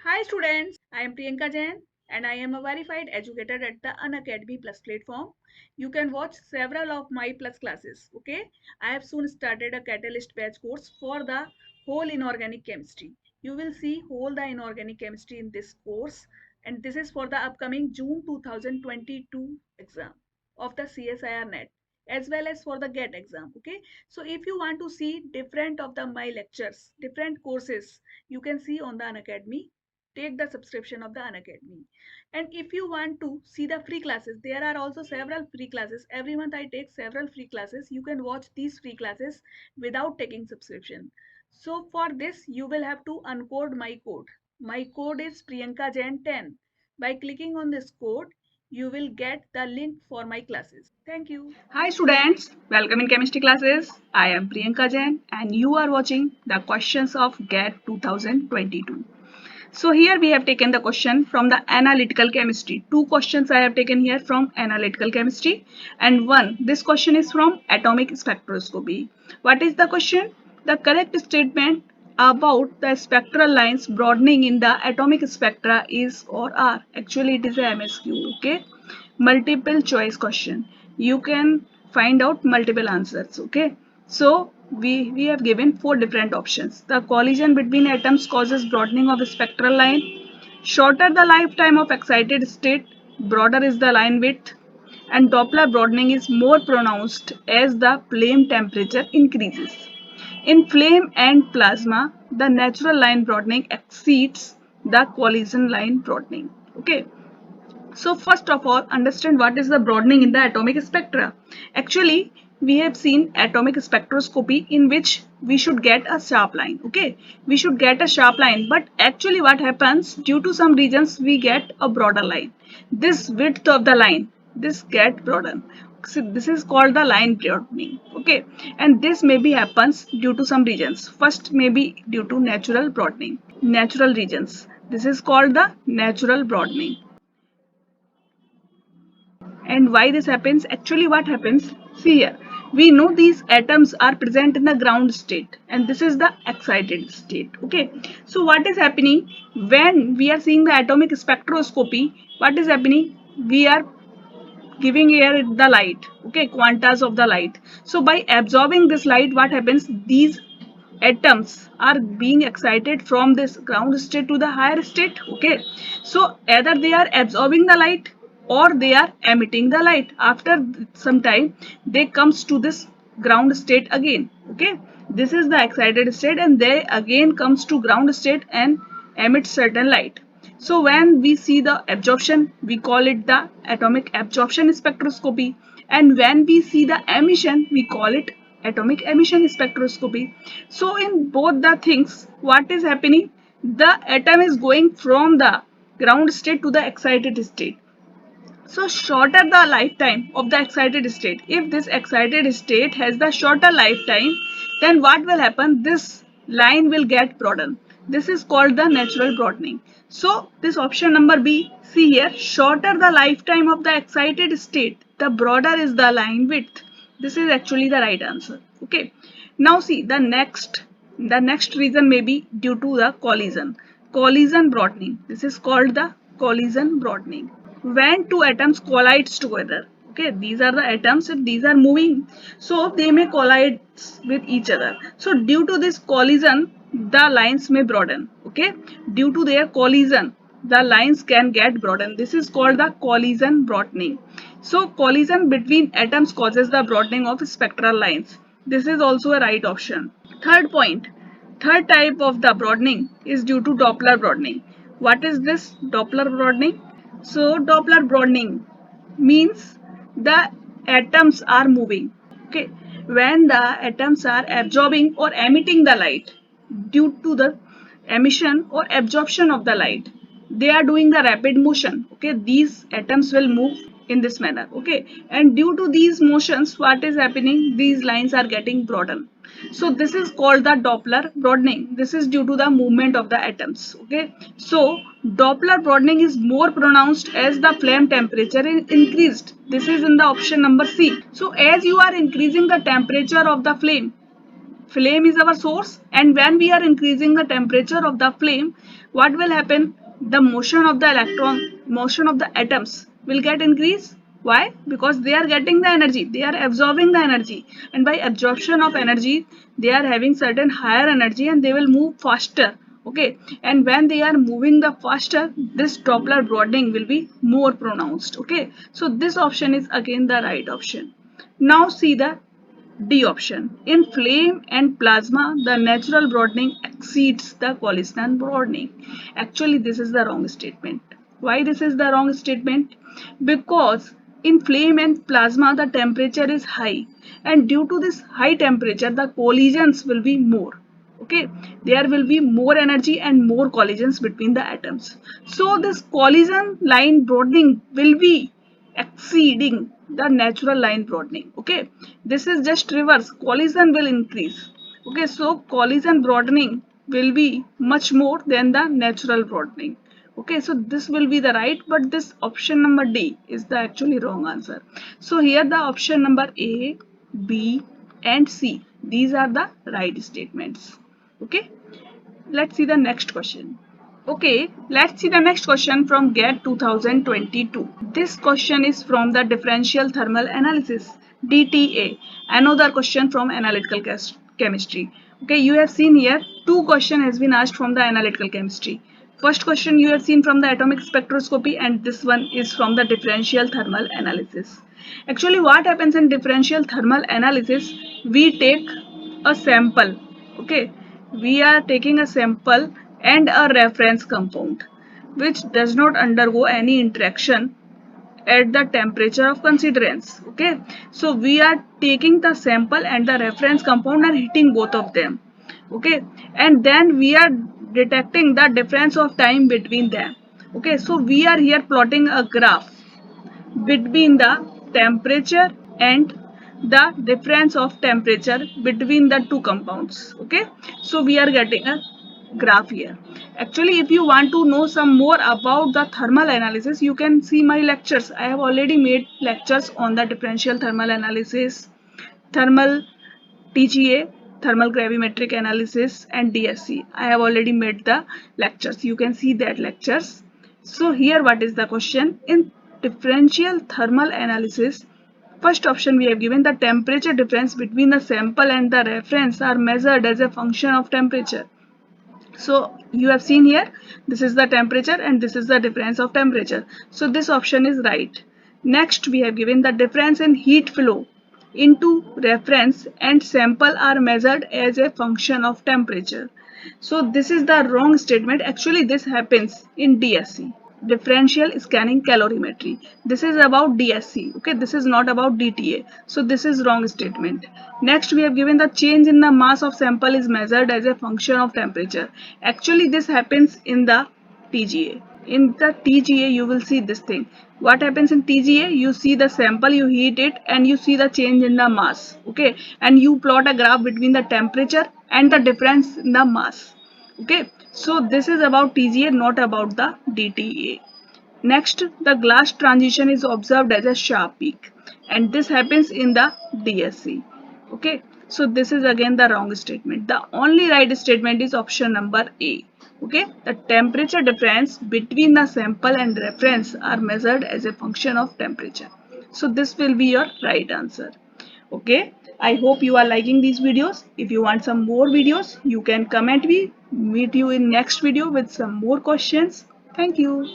Hi students, I am Priyanka Jain and I am a verified educator at the Unacademy Plus platform. You can watch several of my Plus classes. Okay, I have soon started a Catalyst batch course for the whole inorganic chemistry. You will see whole the inorganic chemistry in this course, and this is for the upcoming June 2022 exam of the CSIR net as well as for the GATE exam. Okay, so if you want to see different of the my lectures, different courses, you can see on the Unacademy. Take the subscription of the Unacademy. And if you want to see the free classes, there are also several free classes. Every month I take several free classes. You can watch these free classes without taking subscription. So for this, you will have to uncode my code. My code is Priyanka Jain 10. By clicking on this code, you will get the link for my classes. Thank you. Hi students, welcome in chemistry classes. I am Priyanka Jain and you are watching the questions of GATE 2022. So here we have taken the question from the analytical chemistry. Two questions I have taken here from analytical chemistry and one. This question is from atomic spectroscopy. What is the question? The correct statement about the spectral lines broadening in the atomic spectra is or are. Actually it is a MSQ. Okay. Multiple choice question. You can find out multiple answers. Okay. So we have given four different options. The collision between atoms causes broadening of the spectral line. Shorter the lifetime of excited state, broader is the line width. And Doppler broadening is more pronounced as the flame temperature increases. In flame and plasma, the natural line broadening exceeds the collision line broadening. Okay. So first of all, understand what is the broadening in the atomic spectra. Actually, we have seen atomic spectroscopy in which we should get a sharp line. Okay, we should get a sharp line, but actually what happens, due to some reasons we get a broader line. This width of the line, this get broadened. So this is called the line broadening. Okay, and this maybe happens due to some reasons. First, maybe due to natural broadening, natural regions. This is called the natural broadening. And why this happens? Actually what happens, see here, we know these atoms are present in the ground state and this is the excited state. Okay, so what is happening when we are seeing the atomic spectroscopy? What is happening? We are giving here the light, okay, quantas of the light. So by absorbing this light, what happens? These atoms are being excited from this ground state to the higher state. Okay, so either they are absorbing the light or they are emitting the light. After some time they comes to this ground state again. Okay, this is the excited state and they again comes to ground state and emit certain light. So when we see the absorption, we call it the atomic absorption spectroscopy, and when we see the emission, we call it atomic emission spectroscopy. So in both the things, what is happening? The atom is going from the ground state to the excited state. So shorter the lifetime of the excited state. If this excited state has the shorter lifetime, then what will happen? This line will get broadened. This is called the natural broadening. So this option number B, see here, shorter the lifetime of the excited state, the broader is the line width. This is actually the right answer. Okay. Now see the next reason may be due to the collision. Collision broadening. This is called the collision broadening. When two atoms collides together, okay, these are the atoms and these are moving, so they may collide with each other. So due to this collision, the lines may broaden. Okay, due to their collision, the lines can get broadened. This is called the collision broadening. So collision between atoms causes the broadening of spectral lines. This is also a right option. Third point, third type of the broadening is due to Doppler broadening. What is this Doppler broadening? So Doppler broadening means the atoms are moving. Okay, when the atoms are absorbing or emitting the light, due to the emission or absorption of the light, they are doing the rapid motion. Okay, these atoms will move in this manner. Okay, and due to these motions, what is happening? These lines are getting broadened. So this is called the Doppler broadening. This is due to the movement of the atoms. Okay, so Doppler broadening is more pronounced as the flame temperature is increased. This is in the option number C. So as you are increasing the temperature of the flame, Flame is our source, and when we are increasing the temperature of the flame, what will happen? The motion of the electron, motion of the atoms will get increased. Why? Because they are getting the energy, they are absorbing the energy, and by absorption of energy they are having certain higher energy and they will move faster. Okay, and when they are moving the faster, this Doppler broadening will be more pronounced. Okay, so this option is again the right option. Now see the D option. In flame and plasma, the natural broadening exceeds the collisional broadening. Actually, this is the wrong statement. Why this is the wrong statement? Because in flame and plasma, the temperature is high, and due to this high temperature, the collisions will be more. Okay, there will be more energy and more collisions between the atoms. So this collision line broadening will be exceeding the natural line broadening. Okay, this is just reverse, collision will increase. Okay, so collision broadening will be much more than the natural broadening. Okay, so this will be the right, but this option number D is the actually wrong answer. So here the option number A, B and C, these are the right statements. Okay, let's see the next question. Okay, let's see the next question from GATE 2022. This question is from the Differential Thermal Analysis, DTA. Another question from Analytical Chemistry. Okay, you have seen here two questions has been asked from the Analytical Chemistry. First question you have seen from the atomic spectroscopy, and this one is from the Differential Thermal Analysis. Actually, what happens in Differential Thermal Analysis? We take a sample. Okay, we are taking a sample and a reference compound which does not undergo any interaction at the temperature of considerance. Okay, so we are taking the sample and the reference compound and heating both of them. Okay, and then we are detecting the difference of time between them. Okay, so we are here plotting a graph between the temperature and the difference of temperature between the two compounds. Okay, so we are getting a graph here. Actually, if you want to know some more about the thermal analysis, you can see my lectures. I have already made lectures on the differential thermal analysis, thermal TGA, thermal gravimetric analysis and DSC. I have already made the lectures. You can see that lectures. So here what is the question? In differential thermal analysis, first option we have given the temperature difference between the sample and the reference are measured as a function of temperature. So you have seen here, this is the temperature and this is the difference of temperature. So this option is right. Next we have given the difference in heat flow into reference and sample are measured as a function of temperature. So this is the wrong statement. Actually this happens in DSC, differential scanning calorimetry. This is about DSC. Okay, this is not about DTA. So this is wrong statement. Next we have given the change in the mass of sample is measured as a function of temperature. Actually this happens in the TGA. In the TGA you will see this thing. What happens in TGA? You see the sample, you heat it and you see the change in the mass. Okay, and you plot a graph between the temperature and the difference in the mass. Okay, so this is about TGA, not about the DTA. Next, the glass transition is observed as a sharp peak, and this happens in the DSC. Okay, so this is again the wrong statement. The only right statement is option number A. Okay, the temperature difference between the sample and reference are measured as a function of temperature. So this will be your right answer. Okay, I hope you are liking these videos. If you want some more videos, you can comment me. Meet you in next video with some more questions. Thank you.